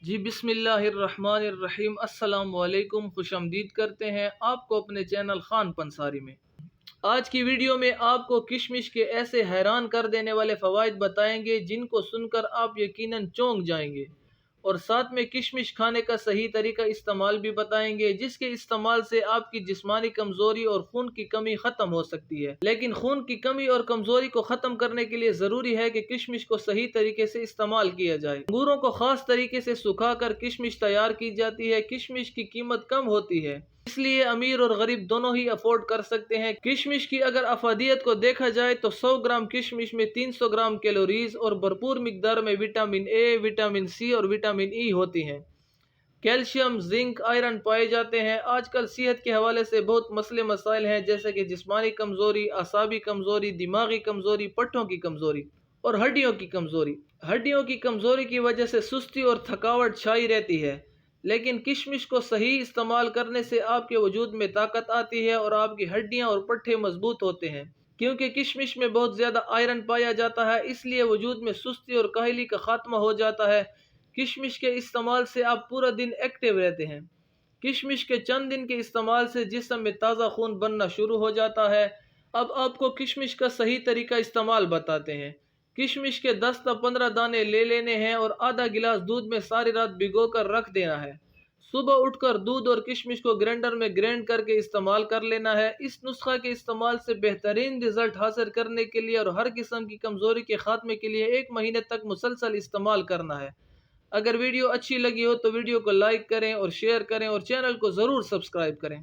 جی بسم اللہ الرحمن الرحیم، السلام علیکم، خوش آمدید کرتے ہیں آپ کو اپنے چینل خان پنساری میں۔ آج کی ویڈیو میں آپ کو کشمش کے ایسے حیران کر دینے والے فوائد بتائیں گے جن کو سن کر آپ یقیناً چونک جائیں گے، اور ساتھ میں کشمش کھانے کا صحیح طریقہ استعمال بھی بتائیں گے جس کے استعمال سے آپ کی جسمانی کمزوری اور خون کی کمی ختم ہو سکتی ہے۔ لیکن خون کی کمی اور کمزوری کو ختم کرنے کے لیے ضروری ہے کہ کشمش کو صحیح طریقے سے استعمال کیا جائے۔ انگوروں کو خاص طریقے سے سکھا کر کشمش تیار کی جاتی ہے۔ کشمش کی قیمت کم ہوتی ہے، اس لیے امیر اور غریب دونوں ہی افورڈ کر سکتے ہیں۔ کشمش کی اگر افادیت کو دیکھا جائے تو 100 گرام کشمش میں 300 گرام کیلوریز اور بھرپور مقدار میں وٹامن اے، وٹامن سی اور وٹامن ای ہوتی ہیں۔ کیلشیم، زنک، آئرن پائے جاتے ہیں۔ آج کل صحت کے حوالے سے بہت مسئلے مسائل ہیں، جیسے کہ جسمانی کمزوری، اعصابی کمزوری، دماغی کمزوری، پٹھوں کی کمزوری اور ہڈیوں کی کمزوری۔ ہڈیوں کی کمزوری کی وجہ سے سستی اور تھکاوٹ چھائی رہتی ہے، لیکن کشمش کو صحیح استعمال کرنے سے آپ کے وجود میں طاقت آتی ہے اور آپ کی ہڈیاں اور پٹھے مضبوط ہوتے ہیں۔ کیونکہ کشمش میں بہت زیادہ آئرن پایا جاتا ہے، اس لیے وجود میں سستی اور کاہلی کا خاتمہ ہو جاتا ہے۔ کشمش کے استعمال سے آپ پورا دن ایکٹیو رہتے ہیں۔ کشمش کے چند دن کے استعمال سے جسم میں تازہ خون بننا شروع ہو جاتا ہے۔ اب آپ کو کشمش کا صحیح طریقہ استعمال بتاتے ہیں۔ کشمش کے 10 تا 15 دانے لے لینے ہیں اور آدھا گلاس دودھ میں ساری رات بھگو کر رکھ دینا ہے۔ صبح اٹھ کر دودھ اور کشمش کو گرینڈر میں گرینڈ کر کے استعمال کر لینا ہے۔ اس نسخہ کے استعمال سے بہترین رزلٹ حاصل کرنے کے لیے اور ہر قسم کی کمزوری کے خاتمے کے لیے 1 مہینے تک مسلسل استعمال کرنا ہے۔ اگر ویڈیو اچھی لگی ہو تو ویڈیو کو لائک کریں اور شیئر کریں اور چینل کو ضرور سبسکرائب کریں۔